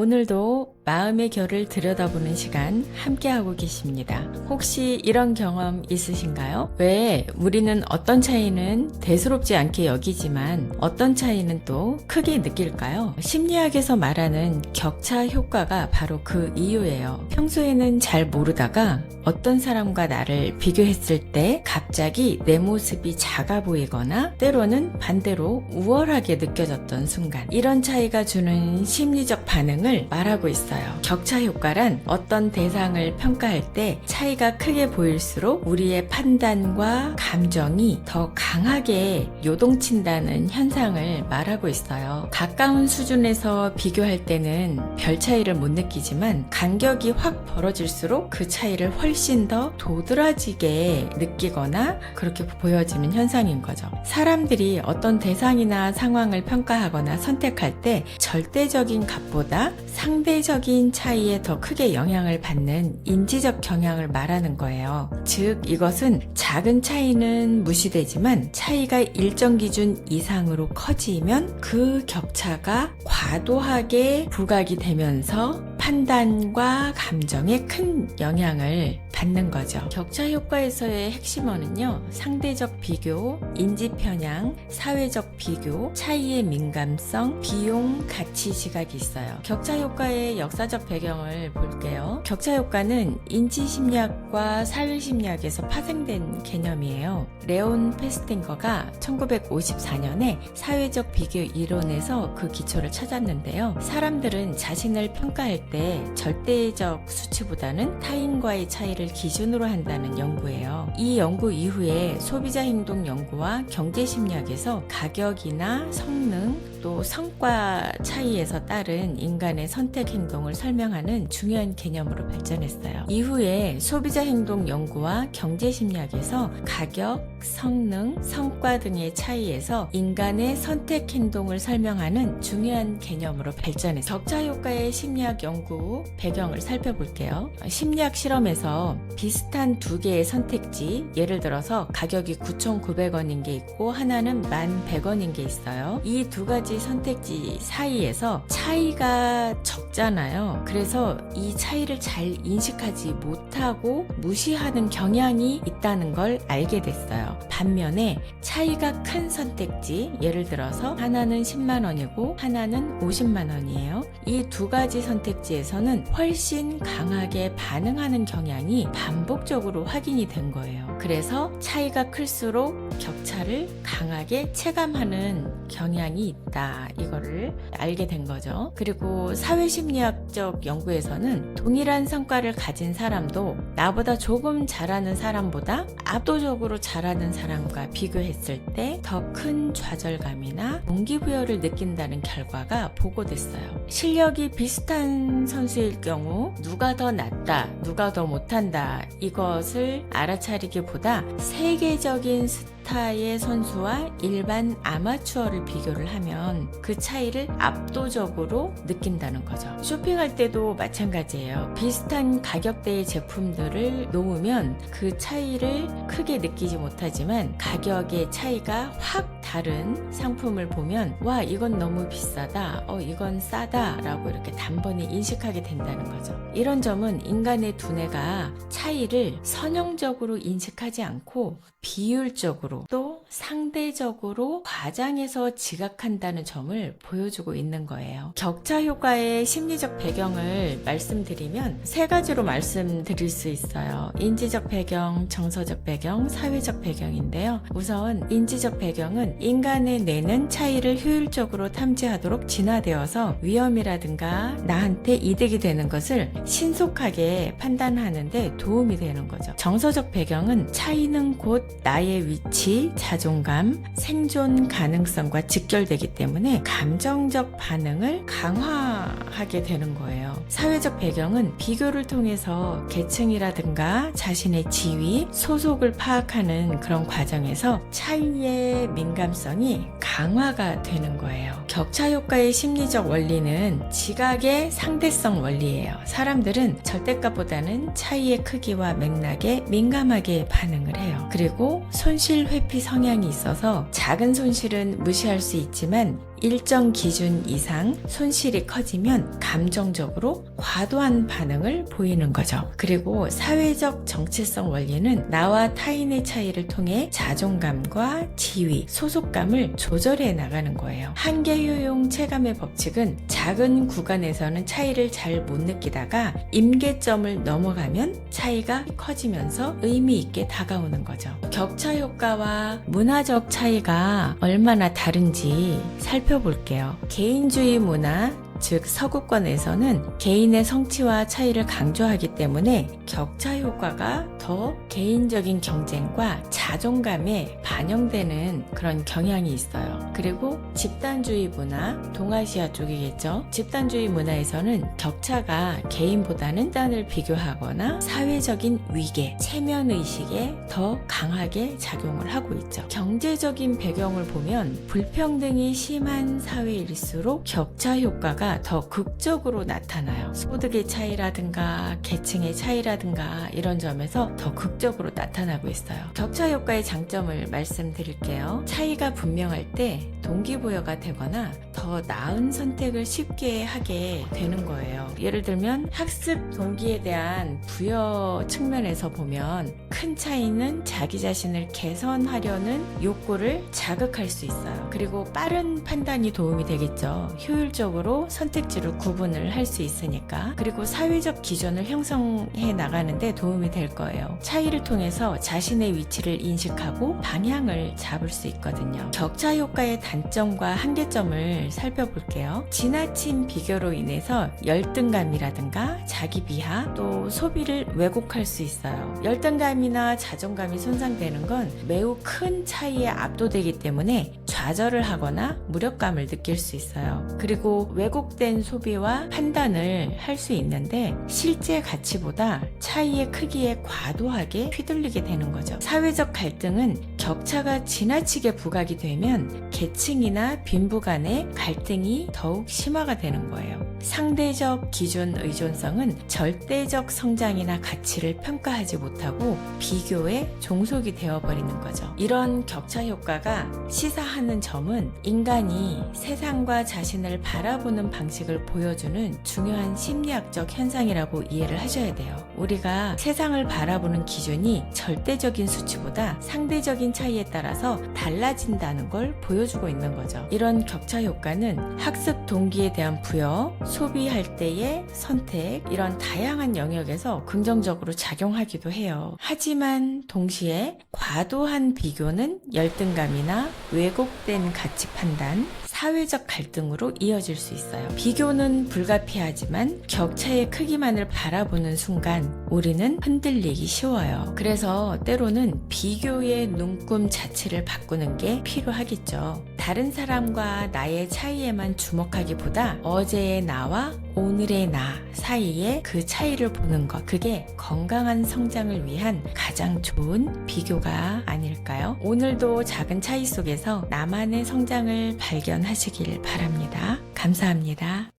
오늘도 마음의 결을 들여다보는 시간 함께하고 계십니다. 혹시 이런 경험 있으신가요? 왜 우리는 어떤 차이는 대수롭지 않게 여기지만 어떤 차이는 또 크게 느낄까요? 심리학에서 말하는 격차 효과가 바로 그 이유예요. 평소에는 잘 모르다가 어떤 사람과 나를 비교했을 때 갑자기 내 모습이 작아 보이거나 때로는 반대로 우월하게 느껴졌던 순간, 이런 차이가 주는 심리적 반응을 말하고 있어요. 격차 효과란 어떤 대상을 평가할 때 차이가 크게 보일수록 우리의 판단과 감정이 더 강하게 요동친다는 현상을 말하고 있어요. 가까운 수준에서 비교할 때는 별 차이를 못 느끼지만 간격이 확 벌어질수록 그 차이를 훨씬 더 도드라지게 느끼거나 그렇게 보여지는 현상인 거죠. 사람들이 어떤 대상이나 상황을 평가하거나 선택할 때 절대적인 값보다 상대적인 차이에 더 크게 영향을 받는 인지적 경향을 말하는 거예요. 즉, 이것은 작은 차이는 무시되지만 차이가 일정 기준 이상으로 커지면 그 격차가 과도하게 부각이 되면서 판단과 감정에 큰 영향을 받는 거죠. 격차 효과에서의 핵심어는요, 상대적 비교, 인지 편향, 사회적 비교, 차이의 민감성, 비용, 가치 시각이 있어요. 격차 효과의 역사적 배경을 볼게요. 격차 효과는 인지 심리학과 사회 심리학에서 파생된 개념이에요. 레온 페스팅거가 1954년에 사회적 비교 이론에서 그 기초를 찾았는데요. 사람들은 자신을 평가할 때 절대적 수치보다는 타인과의 차이를 기준으로 한다는 연구예요. 이 연구 이후에 소비자 행동 연구와 경제 심리학에서 가격이나 성능 또 성과 차이에서 따른 인간의 선택 행동을 설명하는 중요한 개념으로 발전했어요. 이후에 소비자 행동 연구와 경제 심리학에서 가격, 성능, 성과 등의 차이에서 인간의 선택 행동을 설명하는 중요한 개념으로 발전했어요. 격차 효과의 심리학 연구 배경을 살펴볼게요. 심리학 실험에서 비슷한 두 개의 선택지, 예를 들어서 가격이 9,900원인 게 있고 하나는 1,100원인 게 있어요. 이 두 가지 선택지 사이에서 차이가 적잖아요. 그래서 이 차이를 잘 인식하지 못하고 무시하는 경향이 있다는 걸 알게 됐어요. 반면에 차이가 큰 선택지, 예를 들어서 하나는 10만 원이고 하나는 50만 원이에요. 이 두 가지 선택지에서는 훨씬 강하게 반응하는 경향이 반복적으로 확인이 된 거예요. 그래서 차이가 클수록 격차를 강하게 체감하는 경향이 있다, 이거를 알게 된 거죠. 그리고 사회심리학적 연구에서는 동일한 성과를 가진 사람도 나보다 조금 잘하는 사람보다 압도적으로 잘하는 사람과 비교했을 때 더 큰 좌절감이나 동기부여를 느낀다는 결과가 보고됐어요. 실력이 비슷한 선수일 경우 누가 더 낫다, 누가 더 못한다, 이것을 알아차리기보다 세계적인 스타의 선수와 일반 아마추어를 비교를 하면 그 차이를 압도적으로 느낀다는 거죠. 쇼핑할 때도 마찬가지예요. 비슷한 가격대의 제품들을 놓으면 그 차이를 크게 느끼지 못하지만 가격의 차이가 확 다른 상품을 보면 와, 이건 너무 비싸다, 이건 싸다 라고 이렇게 단번에 인식하게 된다는 거죠. 이런 점은 인간의 두뇌가 차이를 선형적으로 인식하지 않고 비율적으로 또 상대적으로 과장해서 지각한다는 점을 보여주고 있는 거예요. 격차 효과의 심리적 배경을 말씀드리면 세 가지로 말씀드릴 수 있어요. 인지적 배경, 정서적 배경, 사회적 배경인데요. 우선 인지적 배경은 인간의 뇌는 차이를 효율적으로 탐지하도록 진화되어서 위험이라든가 나한테 이득이 되는 것을 신속하게 판단하는데 도움이 되는 거죠. 정서적 배경은 차이는 곧 나의 위치, 자존감, 생존 가능성과 직결되기 때문에 감정적 반응을 강화하게 되는 거예요. 사회적 배경은 비교를 통해서 계층이라든가 자신의 지위, 소속을 파악하는 그런 과정에서 차이의 민감성이 강화가 되는 거예요. 격차 효과의 심리적 원리는 지각의 상대성 원리예요. 사람들은 절대값보다는 차이의 크기와 맥락에 민감하게 반응을 해요. 그리고 손실 회피 성향이 있어서 작은 손실은 무시할 수 있지만 일정 기준 이상 손실이 커지면 감정적으로 과도한 반응을 보이는 거죠. 그리고 사회적 정체성 원리는 나와 타인의 차이를 통해 자존감과 지위, 소속감을 조절해 나가는 거예요. 한계 효용 체감의 법칙은 작은 구간에서는 차이를 잘 못 느끼다가 임계점을 넘어가면 차이가 커지면서 의미 있게 다가오는 거죠. 격차 효과와 문화적 차이가 얼마나 다른지 살펴볼게요. 개인주의 문화, 즉 서구권에서는 개인의 성취와 차이를 강조하기 때문에 격차 효과가 더 개인적인 경쟁과 자존감에 반영되는 그런 경향이 있어요. 그리고 집단주의 문화, 동아시아 쪽이겠죠. 집단주의 문화에서는 격차가 개인보다는 집단을 비교하거나 사회적인 위계, 체면의식에 더 강하게 작용을 하고 있죠. 경제적인 배경을 보면 불평등이 심한 사회일수록 격차 효과가 더 극적으로 나타나요. 소득의 차이라든가 계층의 차이라든가 이런 점에서 더 극적으로 나타나고 있어요. 격차 효과의 장점을 말씀드릴게요. 차이가 분명할 때 동기부여가 되거나 더 나은 선택을 쉽게 하게 되는 거예요. 예를 들면 학습 동기에 대한 부여 측면에서 보면 큰 차이는 자기 자신을 개선하려는 욕구를 자극할 수 있어요. 그리고 빠른 판단이 도움이 되겠죠. 효율적으로 선택지를 구분을 할 수 있으니까. 그리고 사회적 기준을 형성해 나가는데 도움이 될 거예요. 차이를 통해서 자신의 위치를 인식하고 방향을 잡을 수 있거든요. 격차 효과의 단점과 한계점을 살펴볼게요. 지나친 비교로 인해서 열등감이라든가 자기 비하, 또 소비를 왜곡할 수 있어요. 열등감이나 자존감이 손상되는 건 매우 큰 차이에 압도되기 때문에 좌절을 하거나 무력감을 느낄 수 있어요. 그리고 왜곡된 소비와 판단을 할 수 있는데 실제 가치보다 차이의 크기에 과도하게 휘둘리게 되는 거죠. 사회적 갈등은 격차가 지나치게 부각이 되면 계층이나 빈부 간의 갈등이 더욱 심화가 되는 거예요. 상대적 기준 의존성은 절대적 성장이나 가치를 평가하지 못하고 비교에 종속이 되어버리는 거죠. 이런 격차 효과가 시사하는 점은 인간이 세상과 자신을 바라보는 방식을 보여주는 중요한 심리학적 현상이라고 이해를 하셔야 돼요. 우리가 세상을 바라보는 기준이 절대적인 수치보다 상대적인 차이에 따라서 달라진다는 걸 보여주고 있는 거죠. 이런 격차 효과는 학습 동기에 대한 부여, 소비할 때의 선택, 이런 다양한 영역에서 긍정적으로 작용하기도 해요. 하지만 동시에 과도한 비교는 열등감이나 왜곡된 가치 판단, 사회적 갈등으로 이어질 수 있어요. 비교는 불가피하지만 격차의 크기만을 바라보는 순간 우리는 흔들리기 쉬워요. 그래서 때로는 비교의 눈금 자체를 바꾸는 게 필요하겠죠. 다른 사람과 나의 차이에만 주목하기보다 어제의 나와 오늘의 나 사이에 그 차이를 보는 것, 그게 건강한 성장을 위한 가장 좋은 비교가 아닐까요? 오늘도 작은 차이 속에서 나만의 성장을 발견하시길 바랍니다. 감사합니다.